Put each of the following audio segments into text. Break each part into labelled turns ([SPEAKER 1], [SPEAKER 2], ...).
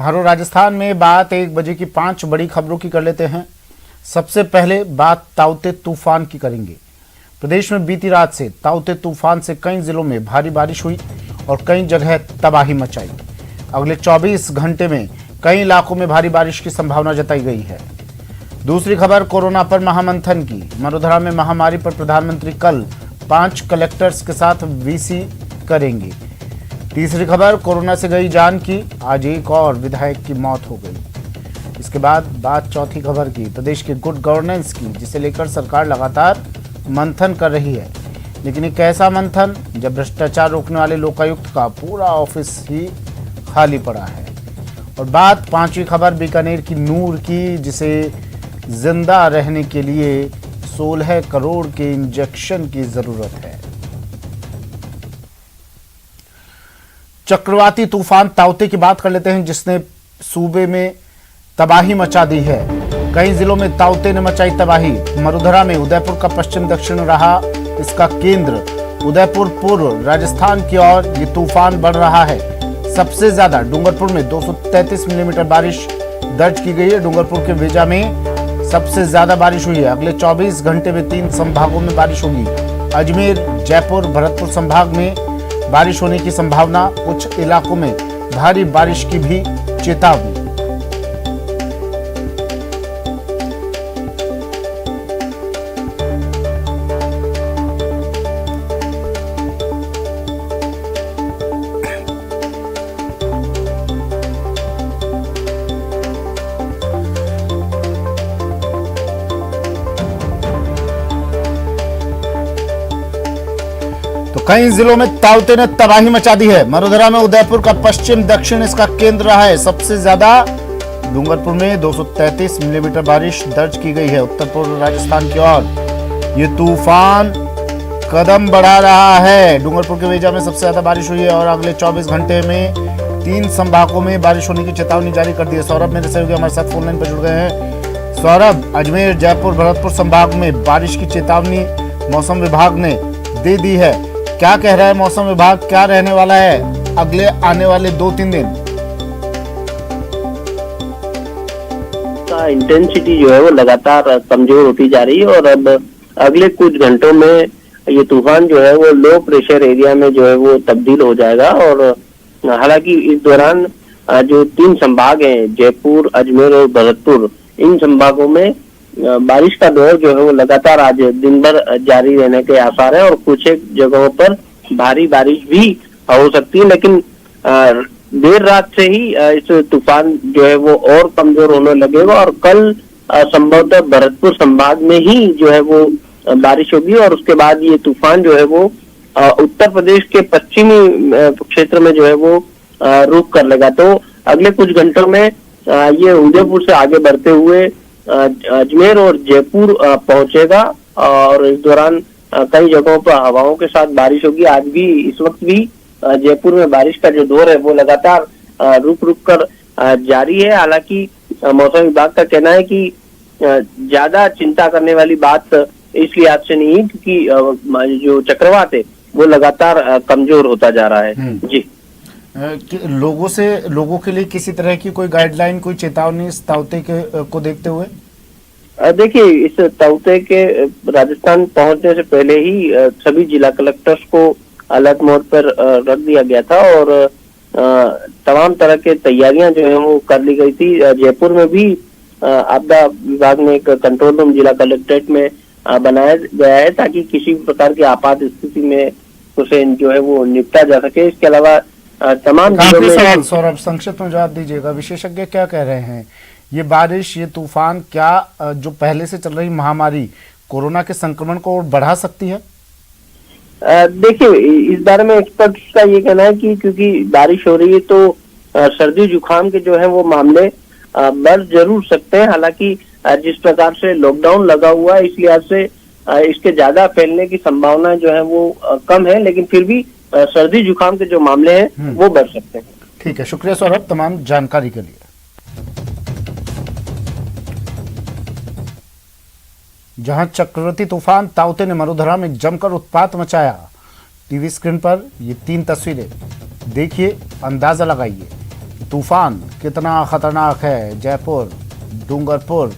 [SPEAKER 1] मारो राजस्थान में बात 1 बजे की 5 बड़ी खबरों की कर लेते हैं। सबसे पहले बात ताउते तूफान की करेंगे। प्रदेश में बीती रात से ताउते तूफान से कई जिलों में भारी बारिश हुई और कई जगह तबाही मचाई। अगले 24 घंटे में कई इलाकों में भारी बारिश की संभावना जताई गई है। दूसरी खबर कोरोना पर महामंथन की। मरोधरा में महामारी पर प्रधानमंत्री कल 5 कलेक्टर्स के साथ वीसी करेंगे। तीसरी खबर कोरोना से गई जान की। आज एक और विधायक की मौत हो गई। इसके बाद बात चौथी खबर की, प्रदेश के गुड गवर्नेंस की, जिसे लेकर सरकार लगातार मंथन कर रही है। लेकिन एक ऐसा मंथन जब भ्रष्टाचार रोकने वाले लोकायुक्त का पूरा ऑफिस ही खाली पड़ा है। और बात पांचवी खबर बीकानेर की नूर की, जिसे जिंदा रहने के लिए 16 करोड़ के इंजेक्शन की जरूरत है। चक्रवाती तूफान ताउते की बात कर लेते हैं, जिसने सूबे में तबाही मचा दी है। कई जिलों में ताउते ने मचाई तबाही। मरुधरा में उदयपुर का पश्चिम दक्षिण रहा इसका केंद्र। उदयपुर पूर्व राजस्थान की ओर ये तूफान बढ़ रहा है। सबसे ज्यादा डूंगरपुर में 233 मिलीमीटर बारिश दर्ज की गई है। डूंगरपुर के वेजा में सबसे ज्यादा बारिश हुई है। अगले 24 घंटे में 3 संभागों में बारिश होगी। अजमेर, जयपुर, भरतपुर संभाग में बारिश होने की संभावना। कुछ इलाकों में भारी बारिश की भी चेतावनी। कई जिलों में ताउते ने तबाही मचा दी है। मरुधरा में उदयपुर का पश्चिम दक्षिण इसका केंद्र रहा है। सबसे ज्यादा डूंगरपुर में 233 मिलीमीटर बारिश दर्ज की गई है। उत्तर पूर्व राजस्थान की ओर ये तूफान कदम बढ़ा रहा है। डूंगरपुर के वेजा में सबसे ज्यादा बारिश हुई है और अगले 24 घंटे में 3 संभागों में बारिश होने की चेतावनी जारी कर दी है। सौरभ मेरे सहयोगी हमारे साथ फोन लाइन पर जुड़ गए हैं। सौरभ, अजमेर, जयपुर, भरतपुर संभाग में बारिश की चेतावनी मौसम विभाग ने दे दी है। क्या कह रहा है मौसम विभाग, क्या रहने वाला है अगले आने वाले 2-3 दिन?
[SPEAKER 2] का इंटेंसिटी जो है वो लगातार कमजोर होती जा रही है और अब अगले कुछ घंटों में ये तूफान जो है वो लो प्रेशर एरिया में जो है वो तब्दील हो जाएगा। और हालांकि इस दौरान जो 3 संभाग हैं, जयपुर, अजमेर और भरतपुर, इन संभागों में बारिश का दौर जो है वो लगातार आज दिन भर जारी रहने के आसार है और कुछ एक जगहों पर भारी बारिश भी हो सकती है। लेकिन देर रात से ही इस तूफान जो है वो और कमजोर होने लगेगा और कल संभवतः भरतपुर संभाग में ही जो है वो बारिश होगी और उसके बाद ये तूफान जो है वो उत्तर प्रदेश के पश्चिमी क्षेत्र में जो है वो रुख कर लेगा। तो अगले कुछ घंटों में ये उदयपुर से आगे बढ़ते हुए अजमेर और जयपुर पहुंचेगा और इस दौरान कई जगहों पर हवाओं के साथ बारिश होगी। आज भी इस वक्त भी जयपुर में बारिश का जो दौर है वो लगातार रुक रुक कर जारी है। हालांकि मौसम विभाग का कहना है कि ज्यादा चिंता करने वाली बात इस लिहाज से नहीं है क्योंकि जो चक्रवात है वो लगातार कमजोर होता जा रहा है। जी,
[SPEAKER 1] लोगों के लिए किसी तरह की कोई गाइडलाइन, कोई चेतावनी इस ताउते को देखते हुए?
[SPEAKER 2] देखिए, इस ताउते के राजस्थान पहुंचने से पहले ही सभी जिला कलेक्टर्स को अलर्ट मोड पर रख दिया गया था और तमाम तरह के तैयारियां जो है वो कर ली गई थी। जयपुर में भी आपदा विभाग ने एक कंट्रोल रूम जिला कलेक्ट्रेट में बनाया गया है ताकि किसी भी प्रकार की आपात स्थिति में उसे जो है वो निपटा जा सके। इसके अलावा तमाम
[SPEAKER 1] सवाल सौरभ संक्षिप्त में जवाब दीजिएगा। विशेषज्ञ क्या कह रहे हैं, ये बारिश, ये तूफान क्या जो पहले से चल रही महामारी कोरोना के संक्रमण को और बढ़ा सकती है?
[SPEAKER 2] देखिए, इस बारे में एक्सपर्ट्स का ये कहना है कि क्योंकि बारिश हो रही है तो सर्दी जुकाम के जो है वो मामले बढ़ जरूर सकते हैं। हालांकि जिस प्रकार से लॉकडाउन लगा हुआ है इस लिहाज से इसके ज्यादा फैलने की संभावना जो है वो कम है, लेकिन फिर भी सर्दी जुकाम के जो मामले हैं वो बढ़ सकते हैं।
[SPEAKER 1] ठीक है, शुक्रिया सौरभ तमाम जानकारी के लिए। जहां चक्रवाती तूफान ताउते ने मरुधरा में जमकर उत्पात मचाया। टीवी स्क्रीन पर ये 3 तस्वीरें देखिए, अंदाजा लगाइए। तूफान कितना खतरनाक है। जयपुर, डूंगरपुर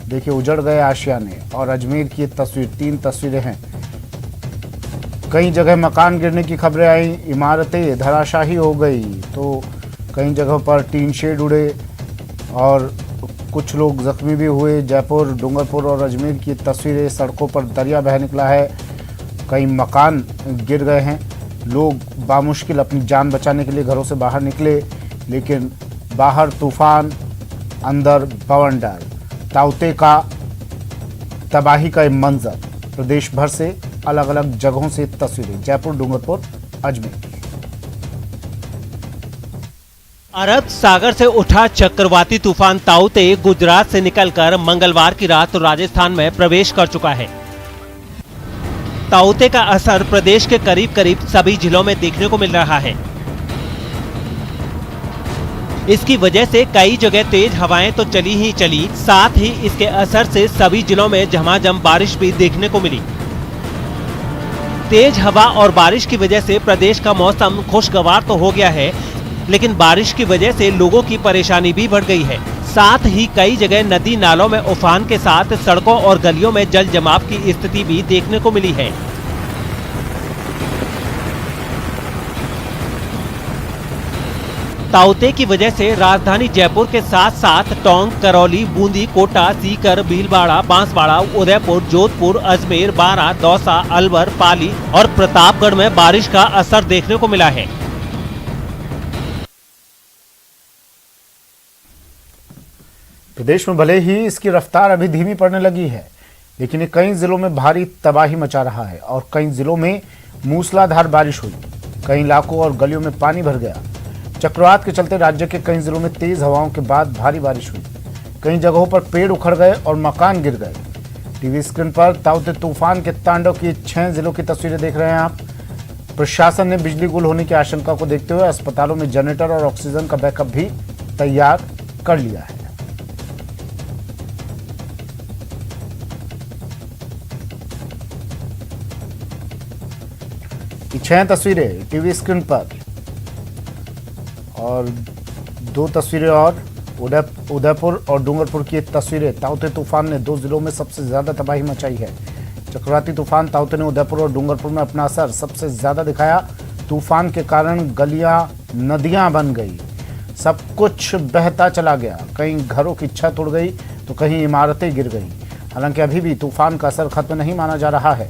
[SPEAKER 1] देखिए उजड़ गए आशियाने। और अजमेर की तस्वीर, 3 तस्वीरें हैं। कई जगह मकान गिरने की खबरें आई, इमारतें धराशाही हो गई, तो कई जगहों पर टीन शेड उड़े और कुछ लोग जख्मी भी हुए। जयपुर, डूंगरपुर और अजमेर की तस्वीरें, सड़कों पर दरिया बह निकला है, कई मकान गिर गए हैं। लोग बामुश्किल अपनी जान बचाने के लिए घरों से बाहर निकले, लेकिन बाहर तूफान, अंदर बवंडर। ताउते का तबाही का मंजर, प्रदेश भर से अलग अलग जगहों से तस्वीरें। जयपुर, डूंगरपुर, अजमेर।
[SPEAKER 3] अरब सागर से उठा चक्रवाती तूफान ताउते गुजरात से निकलकर मंगलवार की रात राजस्थान में प्रवेश कर चुका है। ताउते का असर प्रदेश के करीब करीब सभी जिलों में देखने को मिल रहा है। इसकी वजह से कई जगह तेज हवाएं तो चली ही चली, साथ ही इसके असर से सभी जिलों में झमाझम बारिश भी देखने को मिली। तेज हवा और बारिश की वजह से प्रदेश का मौसम खुशगवार तो हो गया है, लेकिन बारिश की वजह से लोगों की परेशानी भी बढ़ गई है। साथ ही कई जगह नदी नालों में उफान के साथ सड़कों और गलियों में जल जमाव की स्थिति भी देखने को मिली है। ताउते की वजह से राजधानी जयपुर के साथ साथ टोंक, करौली, बूंदी, कोटा, सीकर, भीलवाड़ा, बांसवाड़ा, उदयपुर, जोधपुर, अजमेर, बारां, दौसा, अलवर, पाली और प्रतापगढ़ में बारिश का असर देखने को मिला है।
[SPEAKER 1] प्रदेश में भले ही इसकी रफ्तार अभी धीमी पड़ने लगी है, लेकिन ये कई जिलों में भारी तबाही मचा रहा है और कई जिलों में मूसलाधार बारिश हुई। कई इलाकों और गलियों में पानी भर गया। चक्रवात के चलते राज्य के कई जिलों में तेज हवाओं के बाद भारी बारिश हुई। कई जगहों पर पेड़ उखड़ गए और मकान गिर गए। टीवी स्क्रीन पर ताउते तूफान के तांडव की 6 जिलों की तस्वीरें देख रहे हैं आप। प्रशासन ने बिजली गुल होने की आशंका को देखते हुए अस्पतालों में जनरेटर और ऑक्सीजन का बैकअप भी तैयार कर लिया है। ये 6 तस्वीरें टीवी स्क्रीन पर और 2 तस्वीरें और उदयपुर और डूंगरपुर की तस्वीरें। ताउते तूफान ने 2 जिलों में सबसे ज्यादा तबाही मचाई है। चक्रवाती तूफान ताउते ने उदयपुर और डूंगरपुर में अपना असर सबसे ज्यादा दिखाया। तूफान के कारण गलियां, नदियां बन गई, सब कुछ बहता चला गया। कई घरों की छत उड़ गई तो कहीं इमारतें गिर गई। हालांकि अभी भी तूफान का असर खत्म नहीं माना जा रहा है।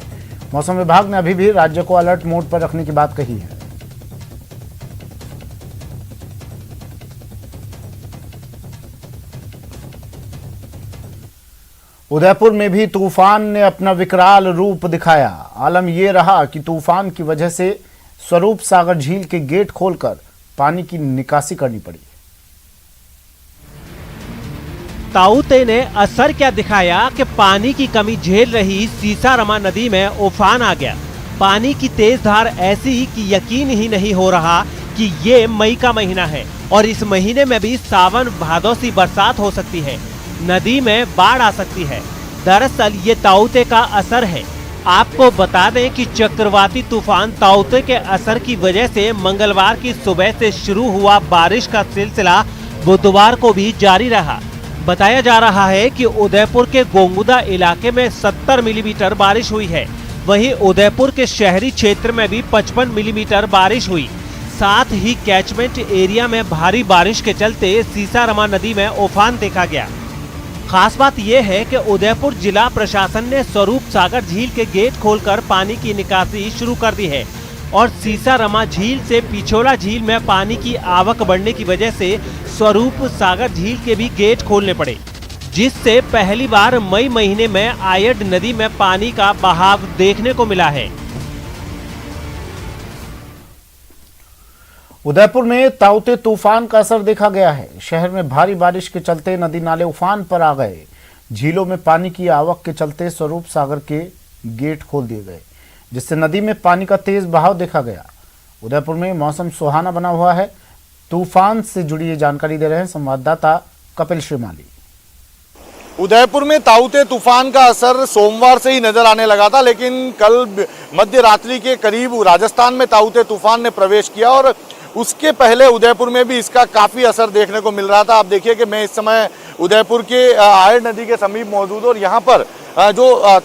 [SPEAKER 1] मौसम विभाग ने अभी भी राज्य को अलर्ट मोड पर रखने की बात कही है। उदयपुर में भी तूफान ने अपना विकराल रूप दिखाया। आलम यह रहा कि तूफान की वजह से स्वरूप सागर झील के गेट खोलकर पानी की निकासी करनी पड़ी।
[SPEAKER 3] ताउते ने असर क्या दिखाया कि पानी की कमी झेल रही सीसारमा नदी में उफान आ गया। पानी की तेज धार ऐसी कि यकीन ही नहीं हो रहा कि ये मई का महीना है और इस महीने में भी सावन भादौ सी बरसात हो सकती है। नदी में बाढ़ आ सकती है। दरअसल ये ताउते का असर है। आपको बता दें कि चक्रवाती तूफान ताउते के असर की वजह से मंगलवार की सुबह से शुरू हुआ बारिश का सिलसिला बुधवार को भी जारी रहा। बताया जा रहा है कि उदयपुर के गोंगुदा इलाके में 70 मिलीमीटर बारिश हुई है। वहीं उदयपुर के शहरी क्षेत्र में भी 55 मिलीमीटर बारिश हुई। साथ ही कैचमेंट एरिया में भारी बारिश के चलते सीसारमा नदी में उफान देखा गया। खास बात यह है कि उदयपुर जिला प्रशासन ने स्वरूप सागर झील के गेट खोलकर पानी की निकासी शुरू कर दी है और सीसारमा झील से पिछोला झील में पानी की आवक बढ़ने की वजह से स्वरूप सागर झील के भी गेट खोलने पड़े, जिससे पहली बार मई महीने में आयड नदी में पानी का बहाव देखने को मिला है।
[SPEAKER 1] उदयपुर में ताउते तूफान का असर देखा गया है। शहर में भारी बारिश के चलते नदी नाले उफान पर आ गए। झीलों में पानी की आवक के चलते स्वरूप सागर के गेट खोल दिए गए, जिससे नदी में पानी का तेज बहाव देखा गया। उदयपुर में मौसम सुहाना बना हुआ है। तूफान से जुड़ी ये जानकारी दे रहे हैं संवाददाता कपिल श्रीमाली।
[SPEAKER 4] उदयपुर में ताउते तूफान का असर सोमवार से ही नजर आने लगा था, लेकिन कल मध्य रात्रि के करीब राजस्थान में ताउते तूफान ने प्रवेश किया और उसके पहले उदयपुर में भी इसका काफी असर देखने को मिल रहा था। आप देखिए कि मैं इस समय उदयपुर के आयर नदी के समीप मौजूद हूं और यहाँ पर जो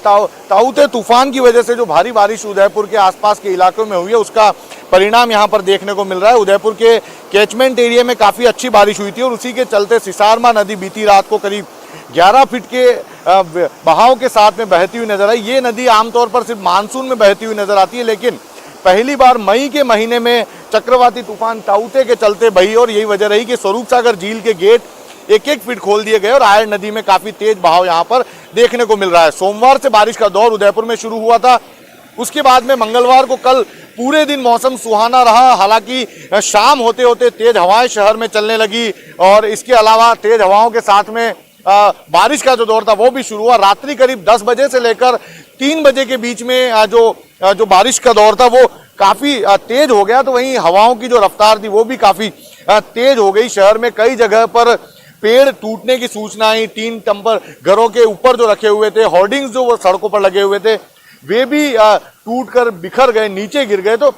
[SPEAKER 4] ताउते तूफान की वजह से जो भारी बारिश उदयपुर के आसपास के इलाकों में हुई है उसका परिणाम यहाँ पर देखने को मिल रहा है। उदयपुर के कैचमेंट एरिया में काफी अच्छी बारिश हुई थी और उसी के चलते सिसारमा नदी बीती रात को करीब 11 फीट के बहाव के साथ में बहती हुई नजर आई। ये नदी आमतौर पर सिर्फ मानसून में बहती हुई नजर आती है, लेकिन पहली बार मई के महीने में चक्रवाती तूफान ताउते के चलते बही और यही वजह रही कि स्वरूप सागर झील के गेट 1-1 फीट खोल दिए गए और आयर नदी में काफी तेज बहाव यहाँ पर देखने को मिल रहा है। सोमवार से बारिश का दौर उदयपुर में शुरू हुआ था, उसके बाद में मंगलवार को कल पूरे दिन मौसम सुहाना रहा। हालांकि शाम होते होते तेज हवाएं शहर में चलने लगी और इसके अलावा तेज हवाओं के साथ में बारिश का जो दौर था वो भी शुरू हुआ। रात्रि करीब 10 बजे से लेकर 3 बजे के बीच में जो बारिश का दौर था वो काफी तेज हो गया, तो वहीं हवाओं की जो रफ्तार थी वो भी काफी तेज हो गई। शहर में कई जगह पर पेड़ टूटने की सूचनाएं, टीन टम्पर घरों के ऊपर जो रखे हुए थे, होर्डिंग्स जो वो सड़कों पर लगे हुए थे वे भी टूटकर बिखर गए, नीचे गिर गए। तो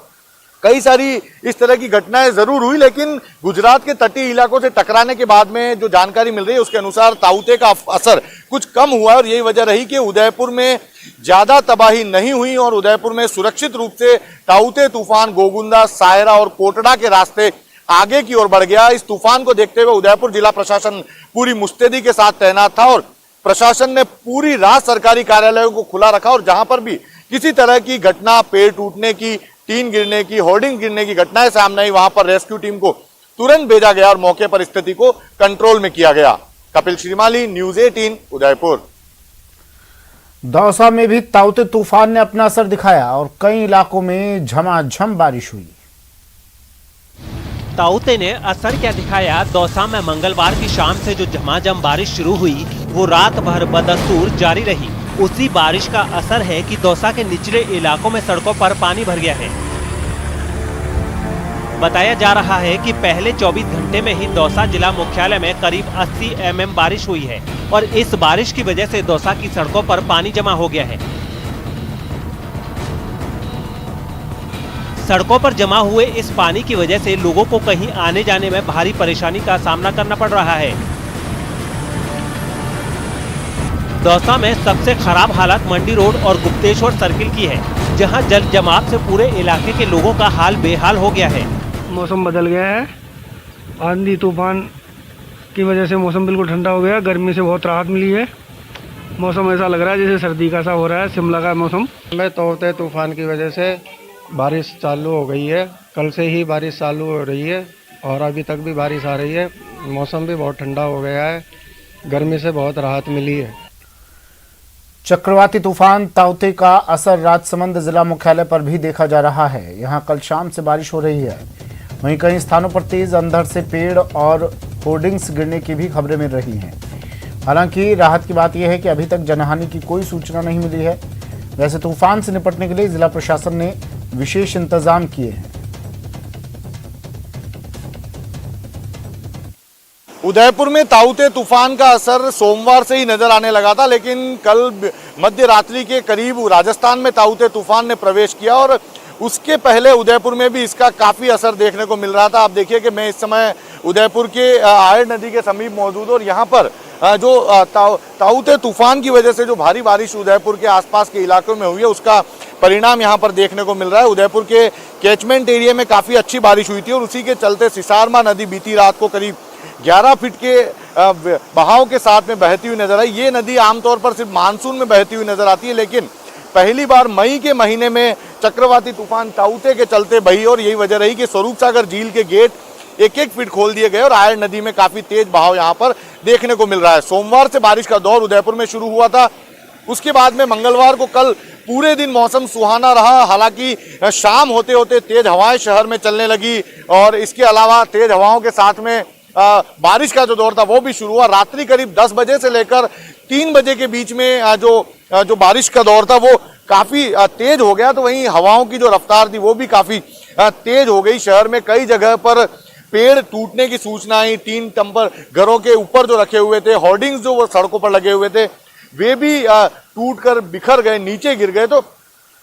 [SPEAKER 4] कई सारी इस तरह की घटनाएं जरूर हुई, लेकिन गुजरात के तटीय इलाकों से टकराने के बाद में जो जानकारी मिल रही है उसके अनुसार ताउते का असर कुछ कम हुआ और यही वजह रही कि उदयपुर में ज्यादा तबाही नहीं हुई और उदयपुर में सुरक्षित रूप से ताउते तूफान गोगुंदा, सायरा और कोटड़ा के रास्ते आगे की ओर बढ़ गया। इस तूफान को देखते हुए उदयपुर जिला प्रशासन पूरी मुस्तैदी के साथ तैनात था और प्रशासन ने पूरी रात सरकारी कार्यालयों को खुला रखा और जहां पर भी किसी तरह की घटना, पेड़ टूटने की, टीन गिरने की, होर्डिंग गिरने की घटनाएं सामने आई, वहां पर रेस्क्यू टीम को तुरंत भेजा गया और मौके पर स्थिति को कंट्रोल में किया गया। कपिल श्रीमाली, न्यूज़ 18 उदयपुर।
[SPEAKER 1] दौसा में भी ताउते तूफान ने अपना असर दिखाया और कई इलाकों में झमाझम बारिश हुई।
[SPEAKER 3] ताउते ने असर क्या दिखाया? दौसा में मंगलवार की शाम से जो झमाझम बारिश शुरू हुई वो रात भर बदस्तूर जारी रही। उसी बारिश का असर है कि दौसा के निचले इलाकों में सड़कों पर पानी भर गया है। बताया जा रहा है कि पहले 24 घंटे में ही दौसा जिला मुख्यालय में करीब 80 mm बारिश हुई है और इस बारिश की वजह से दौसा की सड़कों पर पानी जमा हो गया है। सड़कों पर जमा हुए इस पानी की वजह से लोगों को कहीं आने जाने में भारी परेशानी का सामना करना पड़ रहा है। दौसा में सबसे खराब हालत मंडी रोड और गुप्तेश्वर सर्किल की है, जहां जल जमाव से पूरे इलाके के लोगों का हाल बेहाल हो गया है।
[SPEAKER 5] मौसम बदल गया है, आंधी तूफान की वजह से मौसम बिल्कुल ठंडा हो गया, गर्मी से बहुत राहत मिली है। मौसम ऐसा लग रहा है जैसे सर्दी का सा हो रहा है, शिमला का मौसम।
[SPEAKER 6] में ताउते तूफान की वजह से बारिश चालू हो गई है, कल से ही बारिश चालू हो रही है और अभी तक भी बारिश आ रही है। मौसम भी बहुत ठंडा हो गया है, गर्मी से बहुत राहत मिली है।
[SPEAKER 1] चक्रवाती तूफान ताउते का असर राजसमंद जिला मुख्यालय पर भी देखा जा रहा है। यहां कल शाम से बारिश हो रही है, वहीं कई स्थानों पर तेज अंधड़ से पेड़ और होर्डिंग्स गिरने की भी खबरें मिल रही हैं। हालांकि राहत की बात यह है कि अभी तक जनहानि की कोई सूचना नहीं मिली है। वैसे तूफान से निपटने के लिए जिला प्रशासन ने विशेष इंतजाम किए हैं।
[SPEAKER 4] उदयपुर में ताउते तूफान का असर सोमवार से ही नजर आने लगा था, लेकिन कल मध्य रात्रि के करीब राजस्थान में ताउते तूफान ने प्रवेश किया और उसके पहले उदयपुर में भी इसका काफी असर देखने को मिल रहा था। आप देखिए कि मैं इस समय उदयपुर के आयर नदी के समीप मौजूद हूं और यहाँ पर जो ताउते तूफान की वजह से जो भारी बारिश उदयपुर के आसपास के इलाकों में हुई है उसका परिणाम यहाँ पर देखने को मिल रहा है। उदयपुर के कैचमेंट एरिया में काफी अच्छी बारिश हुई थी और उसी के चलते सिसारमा नदी बीती रात को करीब 11 फीट के बहाव के साथ में बहती हुई नजर आई। ये नदी आमतौर पर सिर्फ मानसून में बहती हुई नजर आती है, लेकिन पहली बार मई के महीने में चक्रवाती तूफान ताउते के चलते बही और यही वजह रही कि स्वरूप सागर झील के गेट 1-1 फीट खोल दिए गए और आयर नदी में काफी तेज बहाव यहाँ पर देखने को मिल रहा है। सोमवार से बारिश का दौर उदयपुर में शुरू हुआ था, उसके बाद में मंगलवार को कल पूरे दिन मौसम सुहाना रहा। हालांकि शाम होते होते तेज हवाएं शहर में चलने लगी और इसके अलावा तेज हवाओं के साथ में बारिश का जो दौर था वो भी शुरू हुआ। रात्रि करीब 10 बजे से लेकर 3 बजे के बीच में जो बारिश का दौर था वो काफी तेज हो गया, तो वहीं हवाओं की जो रफ्तार थी वो भी काफी तेज हो गई। शहर में कई जगह पर पेड़ टूटने की सूचनाएं, टीन टम्पर घरों के ऊपर जो रखे हुए थे, होर्डिंग्स जो वो सड़कों पर लगे हुए थे वे भी टूटकर बिखर गए, नीचे गिर गए। तो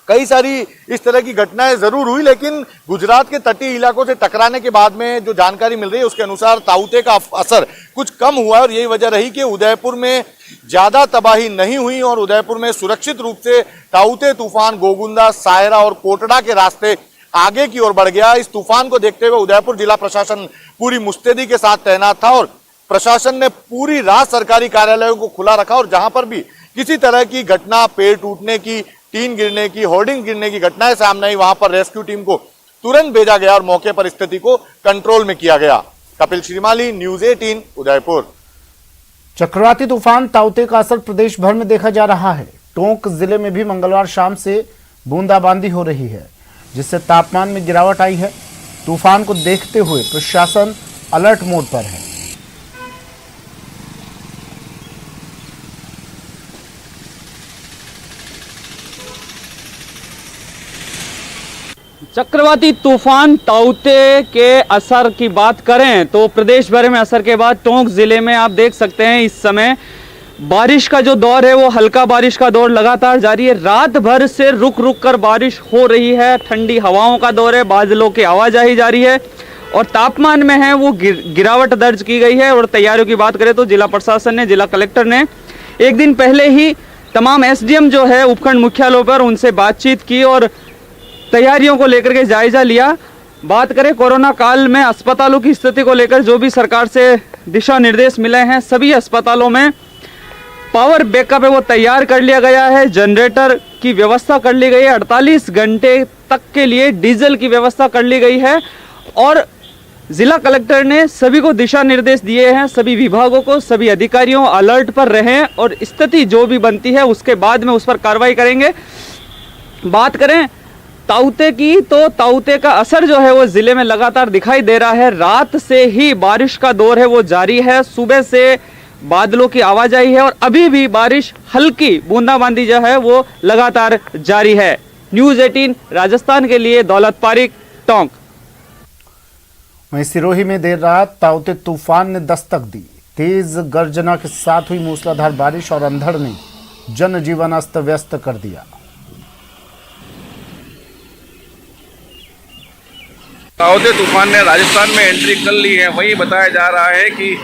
[SPEAKER 4] कई सारी इस तरह की घटनाएं जरूर हुई, लेकिन गुजरात के तटीय इलाकों से टकराने के बाद में जो जानकारी मिल रही है उसके अनुसार ताउते का असर कुछ कम हुआ है और यही वजह रही कि उदयपुर में ज्यादा तबाही नहीं हुई और उदयपुर में सुरक्षित रूप से ताउते तूफान गोगुंदा, सायरा और कोटड़ा के रास्ते आगे की ओर बढ़ गया। इस तूफान को देखते हुए उदयपुर जिला प्रशासन पूरी मुस्तैदी के साथ तैनात था और प्रशासन ने पूरी रात सरकारी कार्यालयों को खुला रखा और जहां पर भी किसी तरह की घटना, पेड़ टूटने की, टीन गिरने की, होर्डिंग गिरने की घटनाएं सामने आई, वहां पर रेस्क्यू टीम को तुरंत भेजा गया और मौके पर स्थिति को कंट्रोल में किया गया। कपिल श्रीमाली, न्यूज 18, उदयपुर।
[SPEAKER 1] चक्रवाती तूफान ताउते का असर प्रदेश भर में देखा जा रहा है। टोंक जिले में भी मंगलवार शाम से बूंदाबांदी हो रही है, जिससे तापमान में गिरावट आई है। तूफान को देखते हुए प्रशासन अलर्ट मोड पर है।
[SPEAKER 7] चक्रवाती तूफान ताउते के असर की बात करें तो प्रदेश भर में असर के बाद टोंक जिले में आप देख सकते हैं इस समय बारिश का जो दौर है वो हल्का बारिश का दौर लगातार जारी है। रात भर से रुक रुक कर बारिश हो रही है, ठंडी हवाओं का दौर है, बादलों की आवाजाही जारी है और तापमान में है वो गिरावट दर्ज की गई है। और तैयारियों की बात करें तो जिला प्रशासन ने, जिला कलेक्टर ने एक दिन पहले ही तमाम एसडीएम जो है उपखंड मुख्यालयों पर उनसे बातचीत की और तैयारियों को लेकर के जायजा लिया। बात करें कोरोना काल में अस्पतालों की स्थिति को लेकर जो भी सरकार से दिशा निर्देश मिले हैं, सभी अस्पतालों में पावर बैकअप है वो तैयार कर लिया गया है, जनरेटर की व्यवस्था कर ली गई है, 48 घंटे तक के लिए डीजल की व्यवस्था कर ली गई है और जिला कलेक्टर ने सभी को दिशा निर्देश दिए हैं, सभी विभागों को, सभी अधिकारियों अलर्ट पर रहें और स्थिति जो भी बनती है उसके बाद में उस पर कार्रवाई करेंगे। बात करें ताउते की तो ताउते का असर जो है वो जिले में लगातार दिखाई दे रहा है। रात से ही बारिश का दौर है वो जारी है, सुबह से बादलों की आवाजाही है और अभी भी बारिश हल्की बूंदाबांदी जो है वो लगातार जारी है। न्यूज 18 राजस्थान के लिए दौलत पारिक, टोंक।
[SPEAKER 1] वहीं सिरोही में देर रात ताउते तूफान ने दस्तक दी। तेज गर्जना के साथ हुई मूसलाधार बारिश और अंधड़ ने जनजीवन अस्त व्यस्त कर दिया।
[SPEAKER 8] ताउते तूफान ने राजस्थान में एंट्री कर ली है। वही बताया जा रहा है कि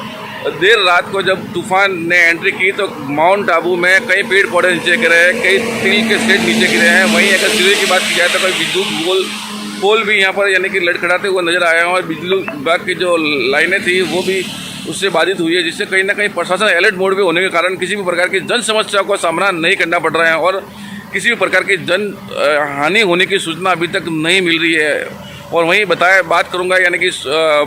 [SPEAKER 8] देर रात को जब तूफान ने एंट्री की तो माउंट आबू में कई पेड़ पौधे नीचे गिरे हैं, कई स्टील के सेट नीचे गिरे हैं। वहीं अगर सिरोही की बात की जाए तो कोई विद्युत पोल भी यहाँ पर यानी कि लड़खड़ाते हुए नजर आए हैं और बिजली विभाग की जो लाइनें थी वो भी उससे बाधित हुई है, जिससे कहीं ना कहीं प्रशासन अलर्ट मोड पे होने के कारण किसी भी प्रकार की जन समस्या का सामना नहीं करना पड़ रहा है और किसी भी प्रकार की जन हानि होने की सूचना अभी तक नहीं मिल रही है। और वहीं बात करूंगा यानी कि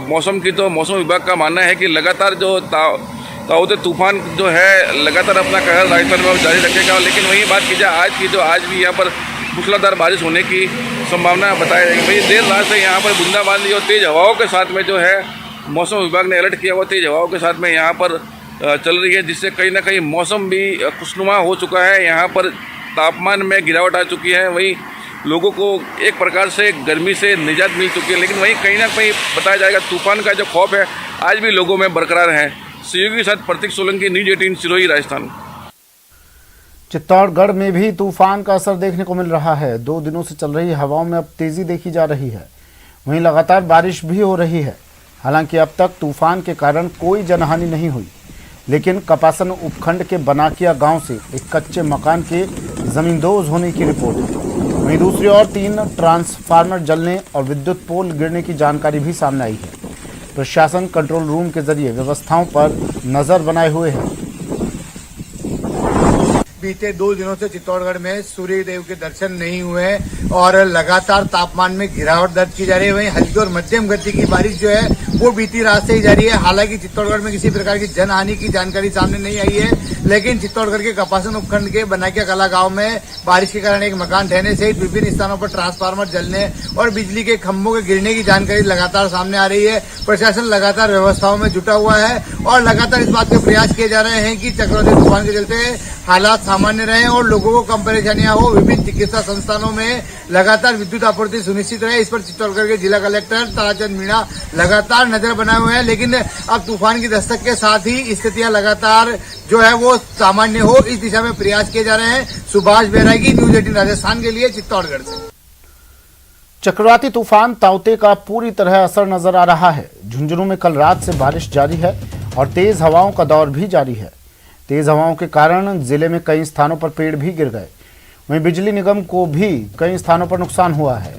[SPEAKER 8] मौसम की, तो मौसम विभाग का मानना है कि लगातार जो ताउते तूफान जो है लगातार अपना कहर राजस्थान में जारी रखेगा। लेकिन वहीं बात की जाए आज की, तो आज भी यहाँ पर मूसलाधार बारिश होने की संभावना बताई जाएगी। वही देर रात से यहाँ पर बूंदाबांदी और तेज़ हवाओं के साथ में जो है मौसम विभाग ने अलर्ट किया हुआ तेज़ हवाओं के साथ में यहाँ पर चल रही है, जिससे कहीं ना कहीं मौसम भी खुशनुमा हो चुका है। यहाँ पर तापमान में गिरावट आ चुकी है, वहीं लोगों को एक प्रकार से गर्मी से निजात मिल चुकी है। लेकिन वहीं कहीं ना कहीं बताया जाएगा तूफान का जो खौफ है आज भी लोगों में बरकरार है। सहयोगी के साथ प्रतीक सोलंकी, न्यूज 18 सिरोही, राजस्थान।
[SPEAKER 1] चित्तौड़गढ़ में भी तूफान का असर देखने को मिल रहा है। 2 दिनों से चल रही हवाओं में अब तेजी देखी जा रही है, वहीं लगातार बारिश भी हो रही है। हालांकि अब तक तूफान के कारण कोई जनहानि नहीं हुई, लेकिन कपासन उपखंड के बनाकिया गांव से एक कच्चे मकान के जमींदोज होने की रिपोर्ट है। वहीं दूसरी ओर 3 ट्रांसफार्मर जलने और विद्युत पोल गिरने की जानकारी भी सामने आई है। प्रशासन कंट्रोल रूम के जरिए व्यवस्थाओं पर नजर बनाए हुए है।
[SPEAKER 9] बीते 2 दिनों से चित्तौड़गढ़ में सूर्य देव के दर्शन नहीं हुए और लगातार तापमान में गिरावट दर्ज की जा रही है। वहीं हल्की और मध्यम गति की बारिश जो है वो बीती रात से ही जारी है। हालांकि चित्तौड़गढ़ में किसी प्रकार की जनहानि की जानकारी सामने नहीं आई है, लेकिन चित्तौड़गढ़ के कपासन उपखंड के बनाकिया कला गांव में बारिश के कारण एक मकान ढहने सहित विभिन्न स्थानों पर ट्रांसफार्मर जलने और बिजली के खंभों के गिरने की जानकारी लगातार सामने आ रही है। प्रशासन लगातार व्यवस्थाओं में जुटा हुआ है और लगातार इस बात के प्रयास किए जा रहे हैं कि चक्रवाती तूफान के चलते हालात सामान्य रहे और लोगों को कम परेशानियां हो। विभिन्न चिकित्सा संस्थानों में लगातार विद्युत आपूर्ति सुनिश्चित रहे, इस पर चित्तौड़गढ़ के जिला कलेक्टर ताराचंद मीणा लगातार नजर बनाए हुए हैं। लेकिन अब तूफान की दस्तक के साथ ही स्थितियां लगातार जो है वो सामान्य हो, इस दिशा में प्रयास किए जा रहे हैं। सुभाष बैरागी, न्यूज 18 राजस्थान के लिए चित्तौड़गढ़ से।
[SPEAKER 1] चक्रवाती तूफान ताउते का पूरी तरह असर नजर आ रहा है। झुंझुनू में कल रात से बारिश जारी है और तेज हवाओं का दौर भी जारी है। तेज हवाओं के कारण जिले में कई स्थानों पर पेड़ भी गिर गए। वहीं बिजली निगम को भी कई स्थानों पर नुकसान हुआ है।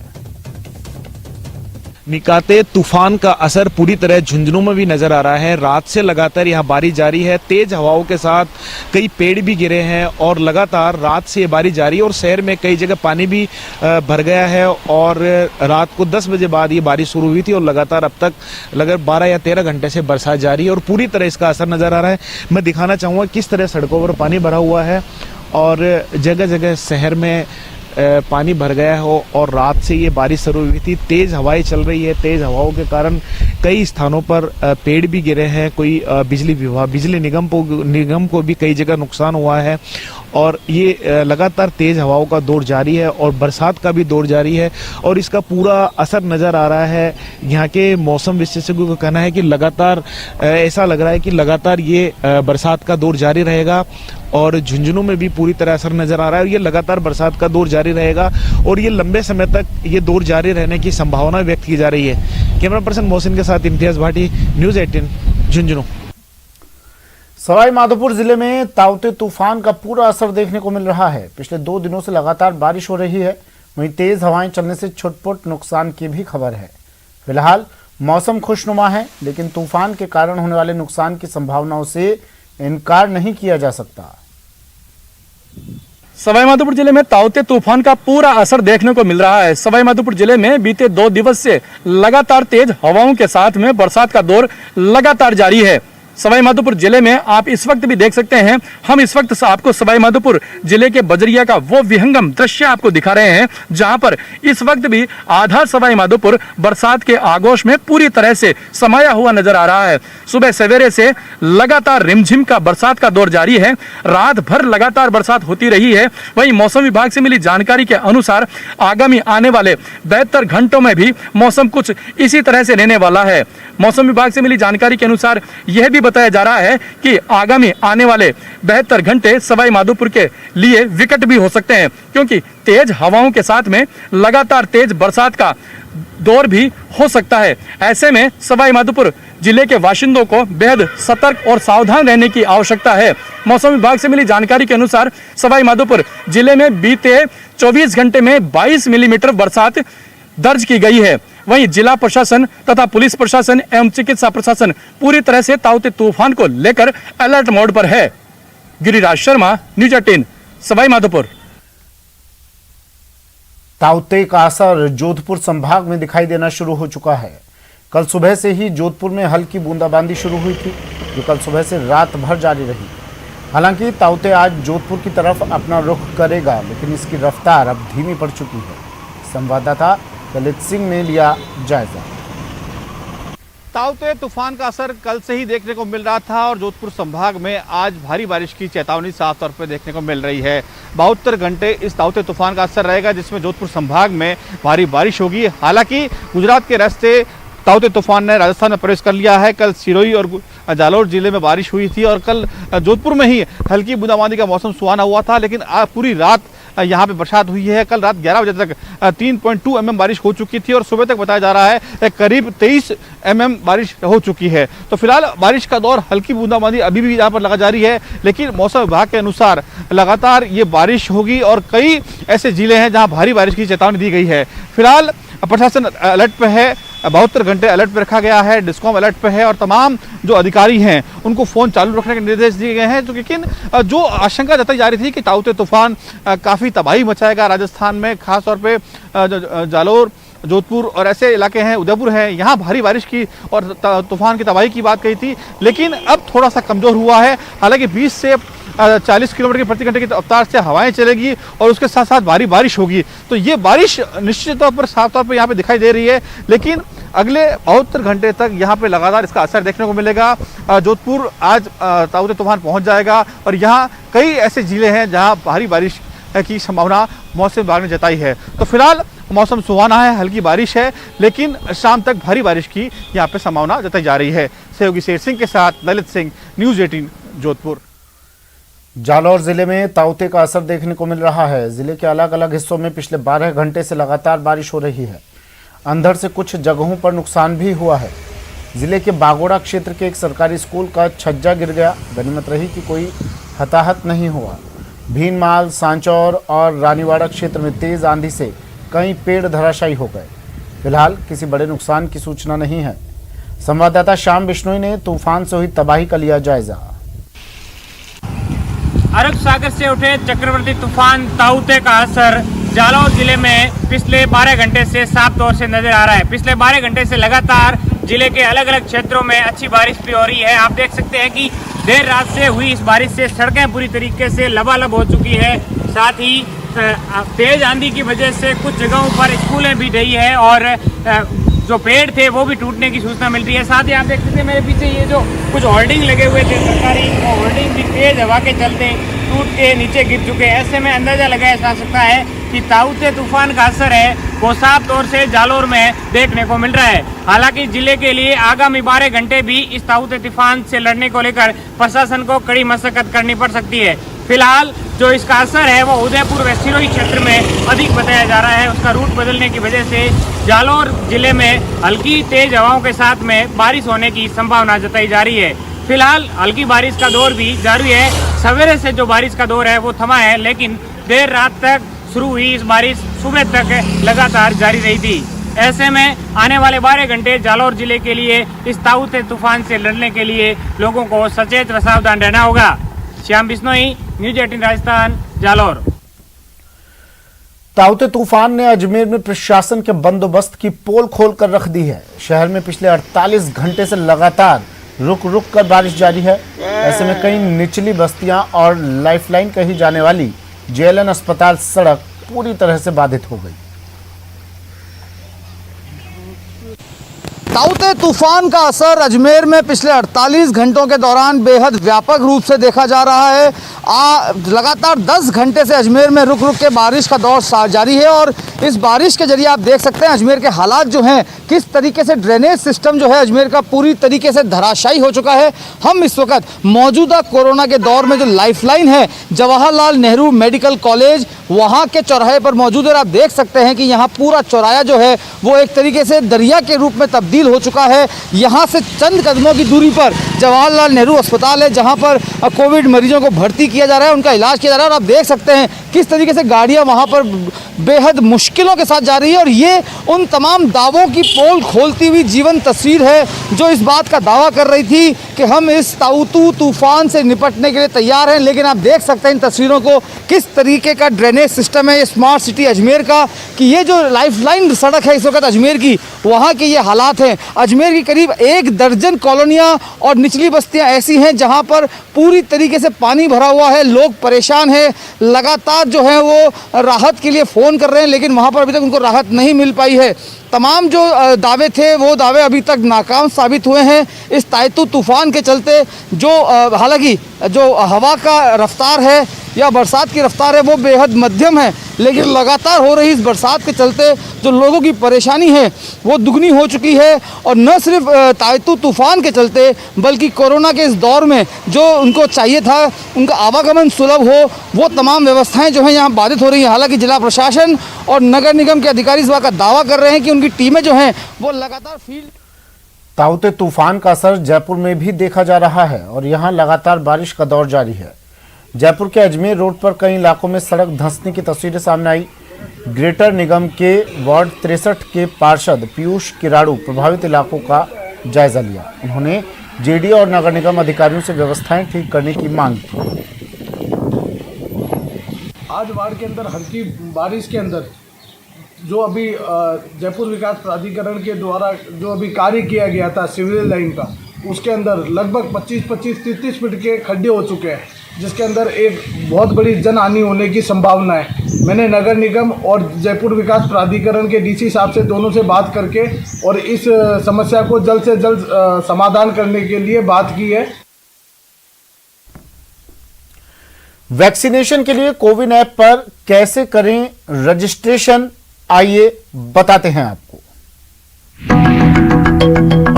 [SPEAKER 10] निकाते तूफान का असर पूरी तरह झुंझुनू में भी नजर आ रहा है। रात से लगातार यहाँ बारिश जारी है, तेज हवाओं के साथ कई पेड़ भी गिरे हैं और लगातार रात से ये बारिश जारी है और शहर में कई जगह पानी भी भर गया है। और रात को 10 बजे बाद ये बारिश शुरू हुई थी और लगातार अब तक लगभग 12 या 13 घंटे से बरसात जारी है और पूरी तरह इसका असर नजर आ रहा है। मैं दिखाना चाहूँगा किस तरह सड़कों पर पानी भरा हुआ है और जगह जगह शहर में पानी भर गया हो और रात से ये बारिश शुरू हुई थी। तेज हवाएं चल रही है, तेज हवाओं के कारण कई स्थानों पर पेड़ भी गिरे हैं। कोई बिजली निगम को भी कई जगह नुकसान हुआ है और ये लगातार तेज हवाओं का दौर जारी है और बरसात का भी दौर जारी है और इसका पूरा असर नज़र आ रहा है। यहाँ के मौसम विशेषज्ञों का कहना है कि लगातार ऐसा लग रहा है कि लगातार ये बरसात का दौर जारी रहेगा और झुंझुनू में भी पूरी तरह असर नजर आ रहा है और ये लगातार बरसात का दौर जारी रहेगा और ये लंबे समय तक ये दौर जारी रहने की संभावना व्यक्त की जा रही है। कैमरा पर्सन मोहसिन के साथ इम्तियाज भाटी, न्यूज 18 झुंझुनू।
[SPEAKER 1] सवाई माधोपुर जिले में ताउते तूफान का पूरा असर देखने को मिल रहा है। पिछले 2 दिनों से लगातार बारिश हो रही है, वहीं तेज हवाएं चलने से छुटपुट नुकसान की भी खबर है। फिलहाल मौसम खुशनुमा है, लेकिन तूफान के कारण होने वाले नुकसान की संभावनाओं से इनकार नहीं किया जा सकता।
[SPEAKER 11] सवाईमाधोपुर जिले में ताउते तूफान का पूरा असर देखने को मिल रहा है। सवाईमाधोपुर जिले में बीते 2 दिवस से लगातार तेज हवाओं के साथ में बरसात का दौर लगातार जारी है। सवाईमाधोपुर जिले में आप इस वक्त भी देख सकते हैं, हम इस वक्त आपको सवाईमाधोपुर जिले के बजरिया का वो विहंगम दृश्य आपको दिखा रहे हैं, जहां पर इस वक्त भी आधा सवाईमाधोपुर बरसात के आगोश में पूरी तरह से समाया हुआ नजर आ रहा है। सुबह सवेरे से लगातार रिमझिम का बरसात का दौर जारी है, रात भर लगातार बरसात होती रही है। वहीं मौसम विभाग से मिली जानकारी के अनुसार आगामी आने वाले 72 घंटों में भी मौसम कुछ इसी तरह से रहने वाला है। मौसम विभाग से मिली जानकारी के अनुसार यह भी बताया जा रहा है कि आगामी आने वाले 72 घंटे सवाईमाधोपुर के लिए विकट भी हो सकते हैं, क्योंकि तेज हवाओं के साथ में लगातार तेज बरसात का दौर भी हो सकता है। ऐसे में सवाईमाधोपुर जिले के बाशिंदों को बेहद सतर्क और सावधान रहने की आवश्यकता है। मौसम विभाग से मिली जानकारी के अनुसार सवाईमाधोपुर जिले में बीते 24 घंटे में 22 मिलीमीटर बरसात दर्ज की गई है। वहीं जिला प्रशासन तथा पुलिस प्रशासन एवं चिकित्सा प्रशासन पूरी तरह से ताउते तूफान को लेकर अलर्ट मोड पर है। गिरिराज शर्मा, न्यूज 18 सवाईमाधोपुर।
[SPEAKER 1] ताउते का असर जोधपुर संभाग में दिखाई देना शुरू हो चुका है। कल सुबह से ही जोधपुर में हल्की बूंदाबांदी शुरू हुई थी, जो कल सुबह से रात भर जारी रही। हालांकि ताउते आज जोधपुर की तरफ अपना रुख करेगा, लेकिन इसकी रफ्तार अब धीमी पड़ चुकी है। संवाददाता ललित सिंह ने लिया जायजा।
[SPEAKER 12] ताउते तूफान का असर कल से ही देखने को मिल रहा था और जोधपुर संभाग में आज भारी बारिश की चेतावनी साफ तौर पर देखने को मिल रही है। 72 घंटे इस ताउते तूफान का असर रहेगा, जिसमें जोधपुर संभाग में भारी बारिश होगी। हालांकि गुजरात के रास्ते ताउते तूफान ने राजस्थान में प्रवेश कर लिया है। कल सिरोही और जालोर जिले में बारिश हुई थी और कल जोधपुर में ही हल्की बूंदाबांदी का मौसम सुहाना हुआ था, लेकिन आज पूरी रात यहाँ पे बरसात हुई है। कल रात 11 बजे तक 3.2 mm बारिश हो चुकी थी और सुबह तक बताया जा रहा है करीब 23 mm बारिश हो चुकी है। तो फिलहाल बारिश का दौर, हल्की बूंदाबांदी अभी भी यहाँ पर लगा जारी है, लेकिन मौसम विभाग के अनुसार लगातार ये बारिश होगी और कई ऐसे जिले हैं जहाँ भारी बारिश की चेतावनी दी गई है। फिलहाल प्रशासन अलर्ट पे है, 72 घंटे अलर्ट पे रखा गया है, डिस्कॉम अलर्ट पे है और तमाम जो अधिकारी हैं उनको फ़ोन चालू रखने के निर्देश दिए गए हैं। तो लेकिन जो आशंका जताई जा रही थी कि ताउते तूफान काफ़ी तबाही मचाएगा राजस्थान में, खास तौर पे जालोर, जोधपुर और ऐसे इलाके हैं, उदयपुर है, यहाँ भारी बारिश की और तूफान की तबाही की बात कही थी, लेकिन अब थोड़ा सा कमज़ोर हुआ है। हालांकि 20 से 40 किलोमीटर प्रति घंटे की रफ्तार से हवाएं चलेगी और उसके साथ साथ भारी बारिश होगी। तो ये बारिश निश्चित तौर पर साफ तौर पर यहाँ पे दिखाई दे रही है, लेकिन अगले 72 घंटे तक यहाँ पे लगातार इसका असर देखने को मिलेगा। जोधपुर आज ताउते तूफान पहुँच जाएगा और यहाँ कई ऐसे जिले हैं जहाँ भारी बारिश की संभावना मौसम विभाग ने जताई है। तो फिलहाल मौसम सुहाना है, हल्की बारिश है, लेकिन शाम तक भारी बारिश की यहाँ पे संभावना जताई जा रही है। सहयोगी शेर सिंह के साथ ललित सिंह, न्यूज़ 18 जोधपुर।
[SPEAKER 1] जालौर जिले में ताउते का असर देखने को मिल रहा है। जिले के अलग अलग हिस्सों में पिछले 12 घंटे से लगातार बारिश हो रही है। अंधड़ से कुछ जगहों पर नुकसान भी हुआ है। जिले के बागोड़ा क्षेत्र के एक सरकारी स्कूल का छज्जा गिर गया। गनीमत रही कि कोई हताहत नहीं हुआ। भीनमाल, सांचौर और रानीवाड़ा क्षेत्र में तेज आंधी से कई पेड़ धराशायी हो गए। फिलहाल किसी बड़े नुकसान की सूचना नहीं है। संवाददाता श्याम बिश्नोई ने तूफान से हुई तबाही का लिया जायजा।
[SPEAKER 13] अरब सागर से उठे चक्रवर्ती तूफान ताउते का असर जालौर जिले में पिछले 12 घंटे से साफ तौर से नजर आ रहा है। पिछले 12 घंटे से लगातार जिले के अलग अलग क्षेत्रों में अच्छी बारिश भी हो रही है। आप देख सकते हैं कि देर रात से हुई इस बारिश से सड़कें पूरी तरीके से लबालब हो चुकी है। साथ ही तेज आंधी की वजह से कुछ जगहों पर स्कूलें भी ढही है और जो पेड़ थे वो भी टूटने की सूचना मिल रही है। साथ ही आप देख सकते हैं मेरे पीछे ये जो कुछ होर्डिंग लगे हुए थे सरकारी, वो होर्डिंग भी तेज हवा के चलते टूट के नीचे गिर चुके हैं। ऐसे में अंदाजा लगाया जा सकता है कि ताउते तूफान का असर है वो साफ तौर से जालौर में देखने को मिल रहा है। हालांकि जिले के लिए आगामी 12 घंटे भी इस ताउते तूफान से लड़ने को लेकर प्रशासन को कड़ी मशक्कत करनी पड़ सकती है। फिलहाल जो इसका असर है वो उदयपुर व सिरोही क्षेत्र में अधिक बताया जा रहा है। उसका रूट बदलने की वजह से जालौर जिले में हल्की तेज हवाओं के साथ में बारिश होने की संभावना जताई जा रही है। फिलहाल हल्की बारिश का दौर भी जारी है। सवेरे से जो बारिश का दौर है वो थमा है, लेकिन देर रात तक शुरू हुई इस बारिश सुबह तक लगातार जारी रही थी। ऐसे में आने वाले 12 घंटे जालौर जिले के लिए इस ताउते तूफान से लड़ने के लिए लोगों को सचेत व सावधान रहना होगा। श्याम बिश्नोई, न्यूज़ 18 राजस्थान, जालौर।
[SPEAKER 1] ताउते तूफान ने अजमेर में प्रशासन के बंदोबस्त की पोल खोल कर रख दी है। शहर में पिछले 48 घंटे से लगातार रुक रुक कर बारिश जारी है। ऐसे में कई निचली बस्तियां और लाइफलाइन कही जाने वाली जेएलएन अस्पताल सड़क पूरी तरह से बाधित हो गई।
[SPEAKER 14] ताउते तूफान का असर अजमेर में पिछले 48 घंटों के दौरान बेहद व्यापक रूप से देखा जा रहा है। लगातार 10 घंटे से अजमेर में रुक रुक के बारिश का दौर जारी है और इस बारिश के जरिए आप देख सकते हैं अजमेर के हालात जो हैं, किस तरीके से ड्रेनेज सिस्टम जो है अजमेर का पूरी तरीके से धराशायी हो चुका है। हम इस वक्त मौजूदा कोरोना के दौर में जो लाइफलाइन है जवाहरलाल नेहरू मेडिकल कॉलेज, वहाँ के चौराहे पर मौजूद है। आप देख सकते हैं कि यहाँ पूरा चौराहा जो है वो एक तरीके से दरिया के रूप में तब्दील हो चुका है। यहाँ से चंद कदमों की दूरी पर जवाहरलाल नेहरू अस्पताल है, जहाँ पर कोविड मरीजों को भर्ती किया जा रहा है, उनका इलाज किया जा रहा है। और आप देख सकते हैं किस तरीके से गाड़ियाँ वहाँ पर बेहद मुश्किलों के साथ जा रही है और ये उन तमाम दावों की पोल खोलती हुई जीवन तस्वीर है जो इस बात का दावा कर रही थी कि हम इस ताउते तूफान से निपटने के लिए तैयार हैं। लेकिन आप देख सकते हैं इन तस्वीरों को किस तरीके का ड्रेनेज सिस्टम है ये स्मार्ट सिटी अजमेर का, कि ये जो लाइफलाइन सड़क है इस वक्त अजमेर की, वहाँ के ये हालात हैं। अजमेर की करीब 1 दर्जन कॉलोनियाँ और निचली बस्तियाँ ऐसी हैं जहाँ पर पूरी तरीके से पानी भरा हुआ है, लोग परेशान हैं। लगातार जो है वो राहत के लिए फ़ोन कर रहे हैं, लेकिन वहाँ पर अभी तक उनको राहत नहीं मिल पाई है। तमाम जो दावे थे वो दावे अभी तक नाकाम साबित हुए हैं इस ताउते तूफान के चलते। जो हालांकि जो हवा का रफ्तार है या बरसात की रफ्तार है वो बेहद मध्यम है, लेकिन लगातार हो रही इस बरसात के चलते जो लोगों की परेशानी है वो दुगनी हो चुकी है। और न सिर्फ ताउते तूफान के चलते बल्कि कोरोना के इस दौर में जो उनको चाहिए था उनका आवागमन सुलभ हो, वो तमाम व्यवस्थाएं जो हैं यहाँ बाधित हो रही हैं। हालांकि जिला प्रशासन और नगर निगम के अधिकारी इस बात का दावा कर रहे हैं कि उनकी टीमें जो हैं वो लगातार फील्ड।
[SPEAKER 1] ताउते तूफान का असर जयपुर में भी देखा जा रहा है और यहाँ लगातार बारिश का दौर जारी है। जयपुर के अजमेर रोड पर कई इलाकों में सड़क धंसने की तस्वीरें सामने आई। ग्रेटर निगम के वार्ड 63 के पार्षद पीयूष किराड़ू प्रभावित इलाकों का जायजा लिया। उन्होंने जेडीए और नगर निगम अधिकारियों से व्यवस्थाएं ठीक करने की मांग की।
[SPEAKER 15] आज वार्ड के अंदर हल्की बारिश के अंदर जो अभी जयपुर विकास प्राधिकरण के द्वारा जो अभी कार्य किया गया था सिविल लाइन का, उसके अंदर लगभग 25-30 फीट के खड्डे हो चुके हैं, जिसके अंदर एक बहुत बड़ी जनहानि होने की संभावना है। मैंने नगर निगम और जयपुर विकास प्राधिकरण के डीसी साहब से दोनों से बात करके और इस समस्या को जल्द से जल्द समाधान करने के लिए बात की है।
[SPEAKER 1] वैक्सीनेशन के लिए कोविन ऐप पर कैसे करें रजिस्ट्रेशन, आइए बताते हैं आपको।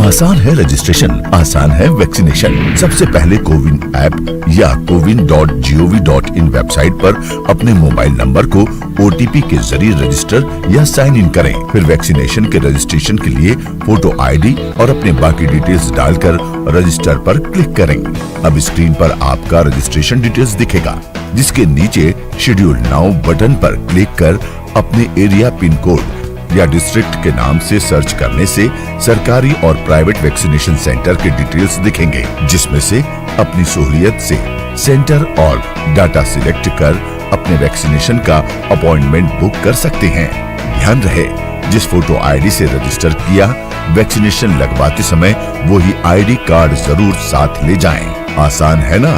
[SPEAKER 16] आसान है रजिस्ट्रेशन, आसान है वैक्सीनेशन। सबसे पहले कोविन ऐप या cowin.gov.in वेबसाइट पर अपने मोबाइल नंबर को OTP के जरिए रजिस्टर या साइन इन करें। फिर वैक्सीनेशन के रजिस्ट्रेशन के लिए फोटो ID और अपने बाकी डिटेल्स डालकर रजिस्टर पर क्लिक करें। अब स्क्रीन पर आपका रजिस्ट्रेशन डिटेल्स दिखेगा, जिसके नीचे शेड्यूल नाउ बटन पर क्लिक कर अपने एरिया पिन कोड या डिस्ट्रिक्ट के नाम से सर्च करने से सरकारी और प्राइवेट वैक्सीनेशन सेंटर के डिटेल्स दिखेंगे, जिसमें से अपनी सहूलियत से सेंटर और डाटा सिलेक्ट कर अपने वैक्सीनेशन का अपॉइंटमेंट बुक कर सकते हैं। ध्यान रहे, जिस फोटो ID से रजिस्टर किया, वैक्सीनेशन लगवाते समय वही ID कार्ड जरूर साथ ले जाएं। आसान है ना?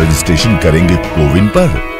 [SPEAKER 16] रजिस्ट्रेशन करेंगे कोविन पर।